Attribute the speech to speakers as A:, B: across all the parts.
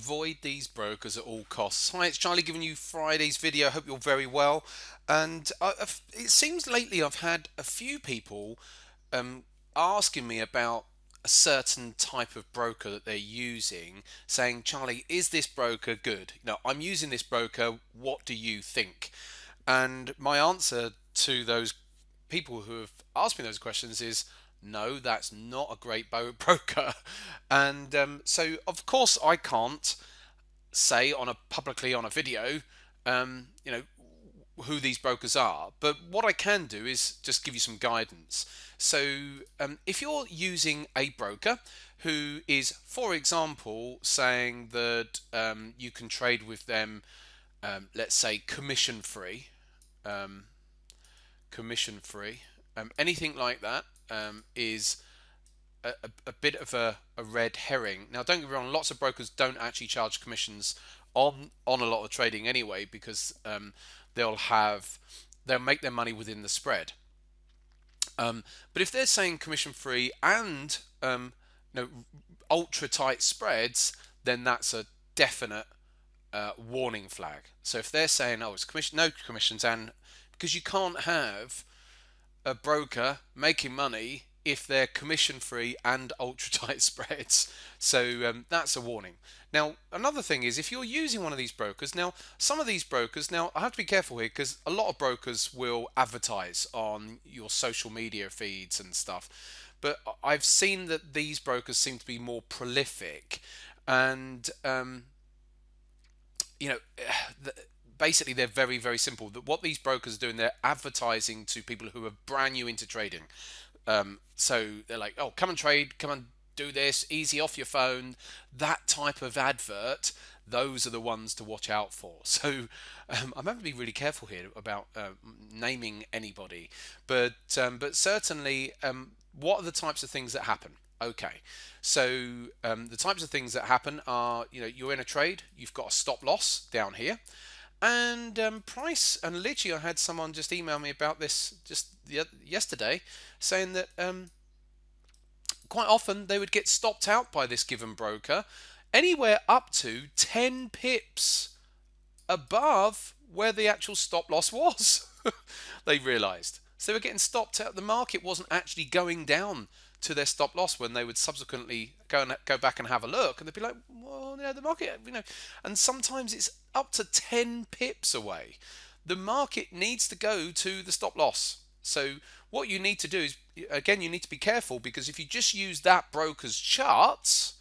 A: avoid these brokers at all costs. Hi, it's Charlie giving you Friday's video. Hope you're very well. And it seems lately I've had a few people um, asking me about a certain type of broker that they're using, saying, Charlie, is this broker good? I'm using this broker. What do you think? And my answer to those people who have asked me those questions is no, that's not a great broker. And so, of course, I can't say publicly on a video, um, you know, who these brokers are. But what I can do is just give you some guidance. So, if you're using a broker who is, for example, saying that you can trade with them, let's say um, commission free, anything like that is a bit of a red herring. Now, don't get me wrong, lots of brokers don't actually charge commissions on a lot of trading anyway, because they'll have they'll make their money within the spread. But if they're saying commission free and ultra tight spreads, then that's a definite warning flag. So if they're saying, oh, it's no commissions, and because you can't have a broker making money if they're commission free and ultra tight spreads. So that's a warning. Now, another thing is if you're using one of these brokers, now some of these brokers, now I have to be careful here because a lot of brokers will advertise on your social media feeds and stuff. But I've seen that these brokers seem to be more prolific, and you know, basically they're very, very simple. That what these brokers are doing, they're advertising to people who are brand new into trading. So they're like, oh, come and trade, come and do this, easy off your phone. That type of advert, those are the ones to watch out for. So I'm having to be really careful here about naming anybody, but certainly, what are the types of things that happen? Okay, so the types of things that happen are, you're in a trade, you've got a stop loss down here, and price. And literally, I had someone just email me about this just yesterday, saying that quite often they would get stopped out by this given broker anywhere up to 10 pips above where the actual stop loss was. They realized. So they were getting stopped out. The market wasn't actually going down to their stop loss when they would subsequently go back and have a look, and they'd be like, well, the market, and sometimes it's up to 10 pips away. The market needs to go to the stop loss. So what you need to do is, again, you need to be careful, because if you just use that broker's charts,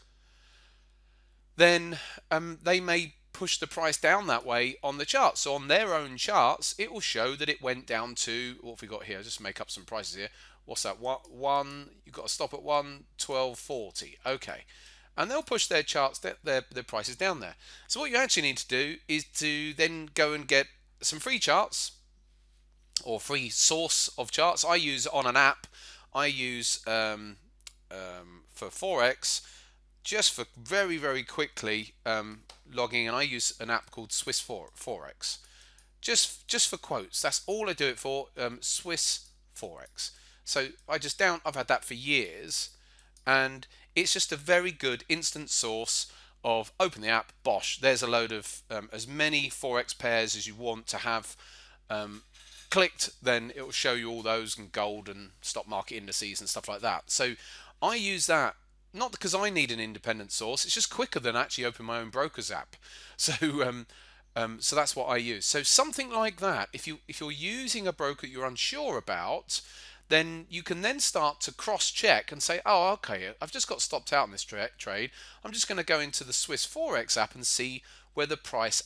A: then they may push the price down that way on the charts. So on their own charts, it will show that it went down to, what have we got here? Just make up some prices here. What's that? One, you've got to stop at 112.40. Okay. And they'll push their charts, their prices down there. So what you actually need to do is to then go and get some free charts, or free source of charts. I use on an app. I use for Forex, just for very, very quickly logging in. I use an app called Swiss Forex, just for quotes. That's all I do it for. Swiss Forex. So I've had that for years, and it's just a very good instant source of, open the app, bosh, there's a load of as many Forex pairs as you want to have clicked, then it will show you all those, and gold and stock market indices and stuff like that. So I use that not because I need an independent source, it's just quicker than actually open my own broker's app. So that's what I use. So something like that, if you're using a broker you're unsure about, then you can then start to cross-check and say, oh, okay, I've just got stopped out in this trade. I'm just going to go into the Swiss Forex app and see where the price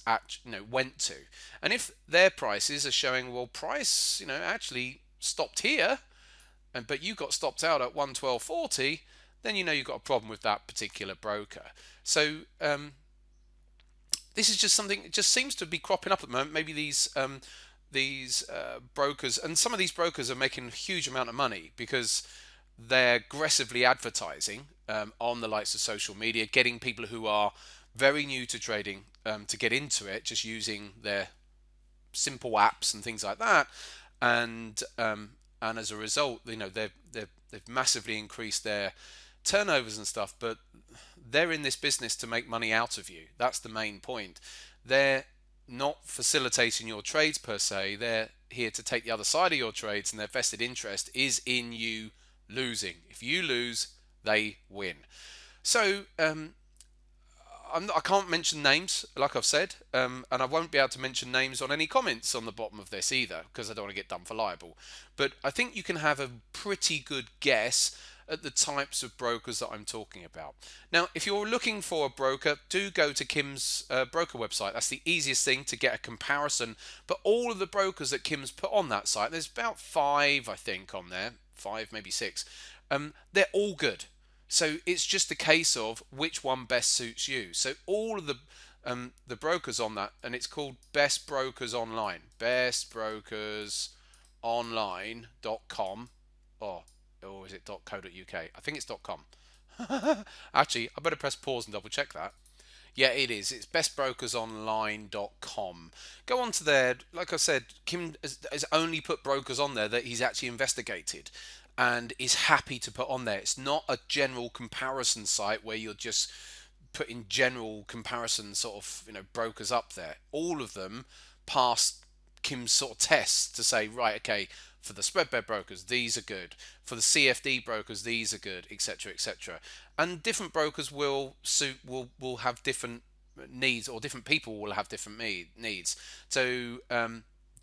A: went to. And if their prices are showing, well, price actually stopped here, but you got stopped out at 112.40, then you've got a problem with that particular broker. So this is just something that just seems to be cropping up at the moment. Maybe these brokers, and some of these brokers are making a huge amount of money because they're aggressively advertising on the likes of social media, getting people who are very new to trading to get into it, just using their simple apps and things like that, and as a result, they've massively increased turnovers and stuff, but they're in this business to make money out of you. That's the main point. They're not facilitating your trades per se. They're here to take the other side of your trades, and their vested interest is in you losing. If you lose, they win. So I can't mention names, like I've said, and I won't be able to mention names on any comments on the bottom of this either, because I don't want to get done for liable. But I think you can have a pretty good guess at the types of brokers that I'm talking about. Now, if you're looking for a broker, do go to Kim's broker website. That's the easiest thing to get a comparison. But all of the brokers that Kim's put on that site, there's about 5, I think, on there, 5, maybe 6. They're all good. So it's just a case of which one best suits you. So all of the brokers on that, and it's called Best Brokers Online, bestbrokersonline.com, or is it .co.uk? I think it's .com. Actually, I better press pause and double check that. Yeah, it is. It's bestbrokersonline.com. Go on to there. Like I said, Kim has only put brokers on there that he's actually investigated and is happy to put on there. It's not a general comparison site where you're just putting general comparison sort of brokers up there. All of them pass Kim's sort of tests to say, right, okay, for the spread bet brokers, these are good. For the CFD brokers, these are good, etc., etc. And different brokers will have different needs, or different people will have different needs. So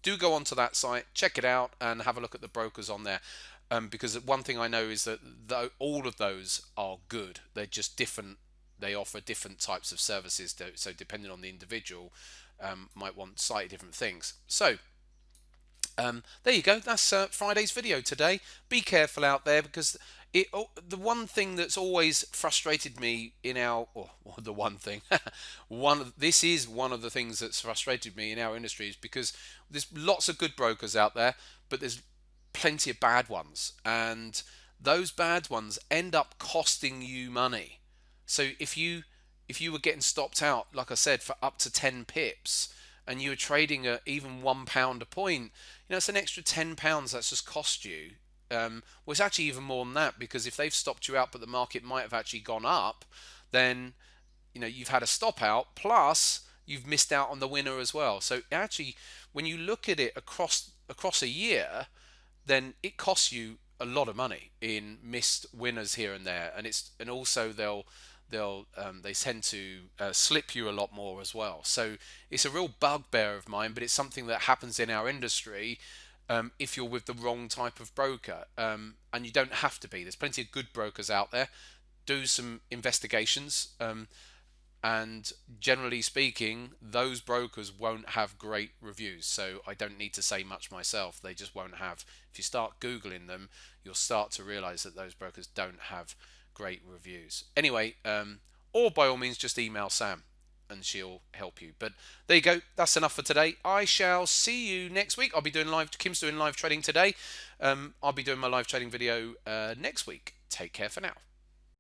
A: do go onto that site, check it out, and have a look at the brokers on there. Because one thing I know is that all of those are good. They're just different. They offer different types of services. So depending on the individual, might want slightly different things. So there you go. That's Friday's video today. Be careful out there, because the one thing that's always frustrated me in our, or the one thing, this is one of the things that's frustrated me in our industry, is because there's lots of good brokers out there, but there's plenty of bad ones, and those bad ones end up costing you money. So if you were getting stopped out, like I said, for up to 10 pips, and you were trading at even £1 a point, it's an extra £10 that's just cost you. Well, it's actually even more than that, because if they've stopped you out but the market might have actually gone up, then you've had a stop out, plus you've missed out on the winner as well. So actually, when you look at it across a year, then it costs you a lot of money in missed winners here and there, and also they tend to slip you a lot more as well. So it's a real bugbear of mine, but it's something that happens in our industry if you're with the wrong type of broker, and you don't have to be. There's plenty of good brokers out there. Do some investigations. And generally speaking, those brokers won't have great reviews. So I don't need to say much myself. They just won't have. If you start Googling them, you'll start to realize that those brokers don't have great reviews. Anyway, or by all means, just email Sam and she'll help you. But there you go. That's enough for today. I shall see you next week. Kim's doing live trading today. I'll be doing my live trading video next week. Take care for now.